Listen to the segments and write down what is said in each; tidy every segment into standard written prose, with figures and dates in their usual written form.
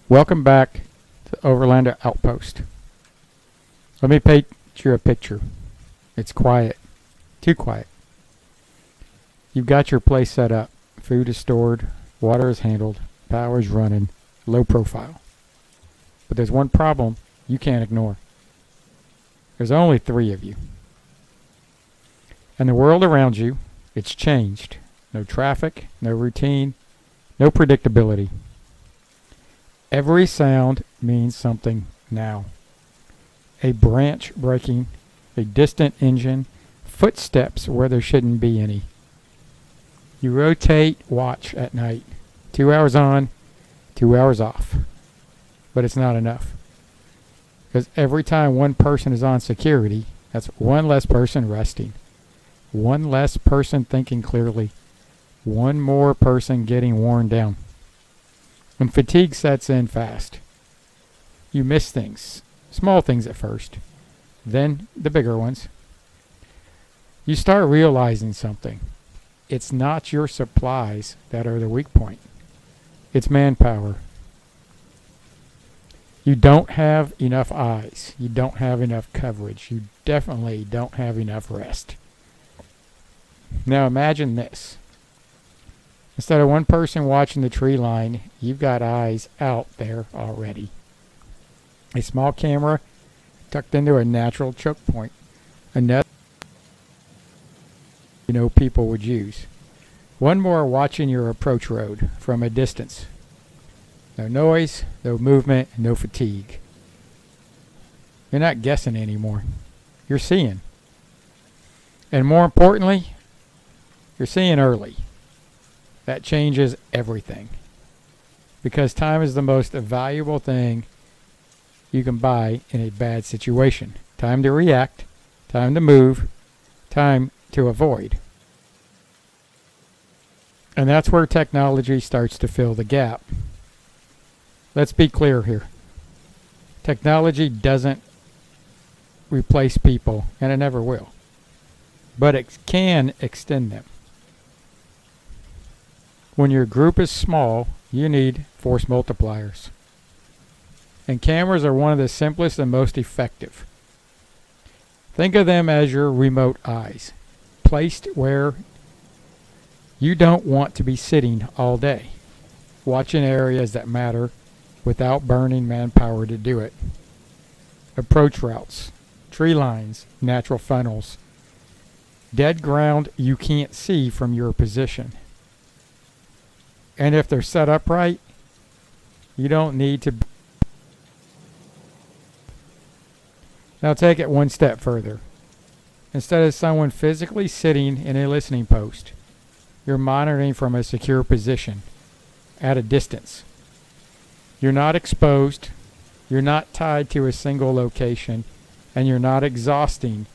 Welcome back to Overlander Outpost. Let me paint you a picture. It's quiet. Too quiet. You've got your place set up. Food is stored. Water is handled. Power is running. Low profile. But there's one problem you can't ignore. There's only 3 of you. And the world around you, it's changed. No traffic, no routine, no predictability. Every sound means something now. A branch breaking, a distant engine, footsteps where there shouldn't be any. You rotate watch at night. 2 hours on, 2 hours off. But it's not enough. Because every time one person is on security, that's one less person resting. One less person thinking clearly. One more person getting worn down. When fatigue sets in fast, you miss things. Small things at first. Then the bigger ones. You start realizing something. It's not your supplies that are the weak point. It's manpower. You don't have enough eyes. You don't have enough coverage. You definitely don't have enough rest. Now imagine this. Instead of one person watching the tree line, you've got eyes out there already. A small camera tucked into a natural choke point. Another people would use. One more watching your approach road from a distance. No noise, no movement, no fatigue. You're not guessing anymore. You're seeing. And more importantly, you're seeing early. That changes everything. Because time is the most valuable thing you can buy in a bad situation. Time to react, time to move, time to avoid. And that's where technology starts to fill the gap. Let's be clear here. Technology doesn't replace people, and it never will. But it can extend them. When your group is small, you need force multipliers. And cameras are one of the simplest and most effective. Think of them as your remote eyes, placed where you don't want to be sitting all day, watching areas that matter without burning manpower to do it. Approach routes, tree lines, natural funnels, dead ground you can't see from your position. And if they're set up right, you don't need to. Now take it one step further. Instead of someone physically sitting in a listening post, you're monitoring from a secure position at a distance. You're not exposed, you're not tied to a single location, and you're not exhausting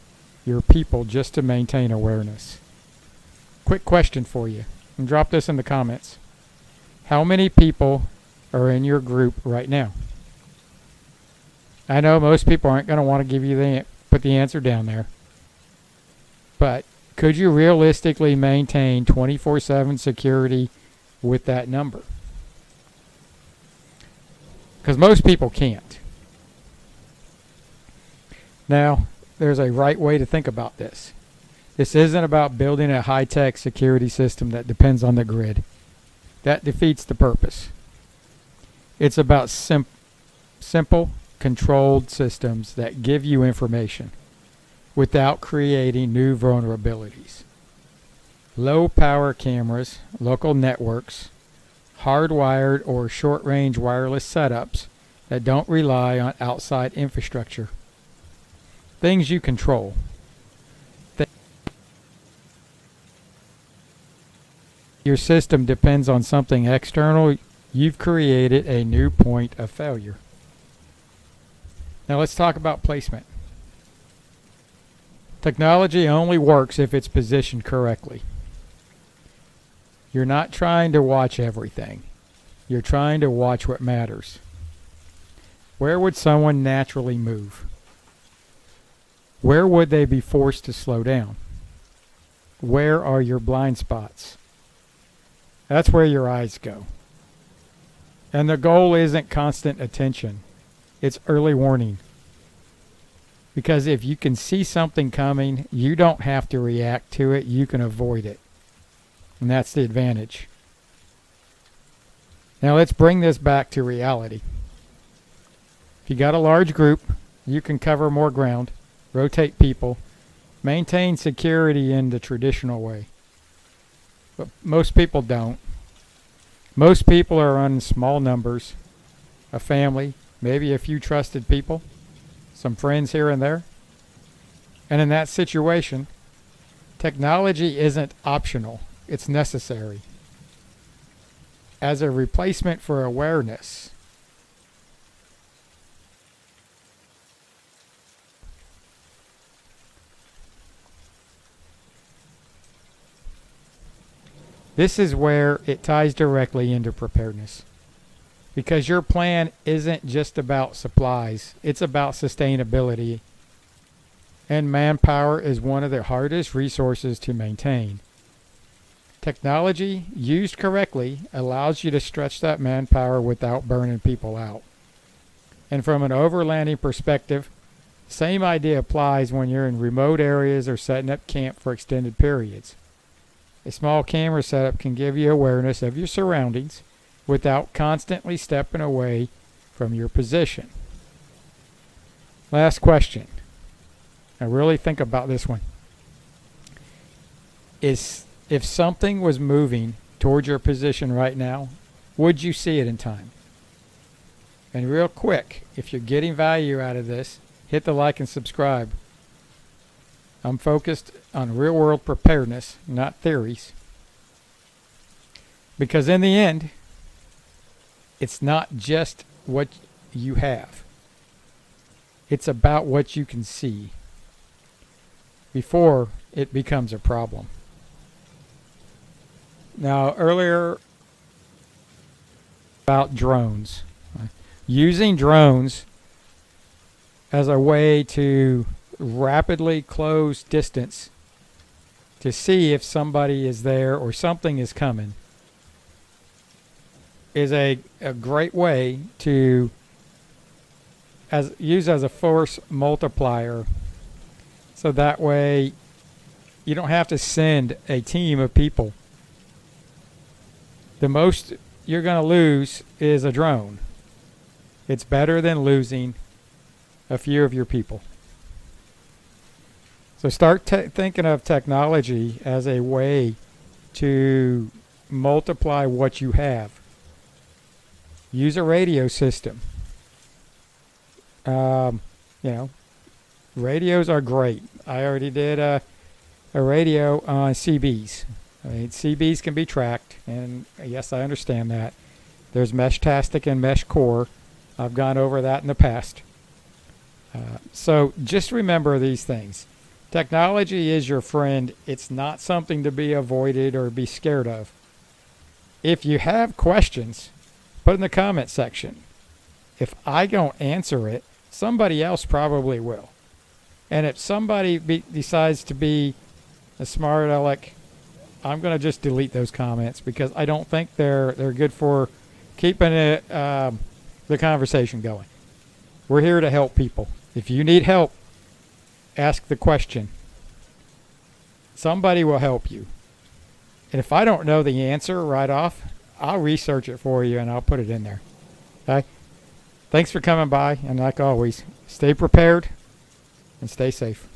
your people just to maintain awareness. Quick question for you, and drop this in the comments. How many people are in your group right now? I know most people aren't going to want to give you put the answer down there. But could you realistically maintain 24/7 security with that number? Because most people can't. Now, there's a right way to think about this. This isn't about building a high-tech security system that depends on the grid. That defeats the purpose. It's about simple, controlled systems that give you information without creating new vulnerabilities. Low power cameras, local networks, hardwired or short-range wireless setups that don't rely on outside infrastructure. Things you control. Your system depends on something external, you've created a new point of failure. Now let's talk about placement. Technology only works if it's positioned correctly. You're not trying to watch everything. You're trying to watch what matters. Where would someone naturally move? Where would they be forced to slow down? Where are your blind spots? That's where your eyes go. And the goal isn't constant attention. It's early warning. Because if you can see something coming, you don't have to react to it. You can avoid it. And that's the advantage. Now let's bring this back to reality. If you got a large group, you can cover more ground, rotate people, maintain security in the traditional way. But most people don't. Most people are in small numbers, a family, maybe a few trusted people, some friends here and there. And in that situation, technology isn't optional, it's necessary. As a replacement for awareness, this is where it ties directly into preparedness. Because your plan isn't just about supplies, it's about sustainability. And manpower is one of the hardest resources to maintain. Technology, used correctly, allows you to stretch that manpower without burning people out. And from an overlanding perspective, same idea applies when you're in remote areas or setting up camp for extended periods. A small camera setup can give you awareness of your surroundings without constantly stepping away from your position. Last question. Now really think about this one. If something was moving towards your position right now, would you see it in time? And real quick, if you're getting value out of this, hit the like and subscribe. I'm focused on real-world preparedness, not theories. Because in the end, it's not just what you have. It's about what you can see before it becomes a problem. Now, earlier about drones. Using drones as a way to rapidly close distance to see if somebody is there or something is coming is a great way to use as a force multiplier, so that way you don't have to send a team of people. The most you're going to lose is a drone. It's better than losing a few of your people. So start thinking of technology as a way to multiply what you have. Use a radio system. Radios are great. I already did a radio on CBs. I mean, CBs can be tracked, and yes, I understand that. There's Meshtastic and Mesh Core. I've gone over that in the past. So just remember these things. Technology is your friend. It's not something to be avoided or be scared of. If you have questions, put in the comment section. If I don't answer it, somebody else probably will. And if somebody decides to be a smart aleck, I'm going to just delete those comments because I don't think they're good for keeping it, the conversation going. We're here to help people. If you need help, ask the question. Somebody will help you. And if I don't know the answer right off, I'll research it for you and I'll put it in there. Okay? Thanks for coming by, and like always, stay prepared and stay safe.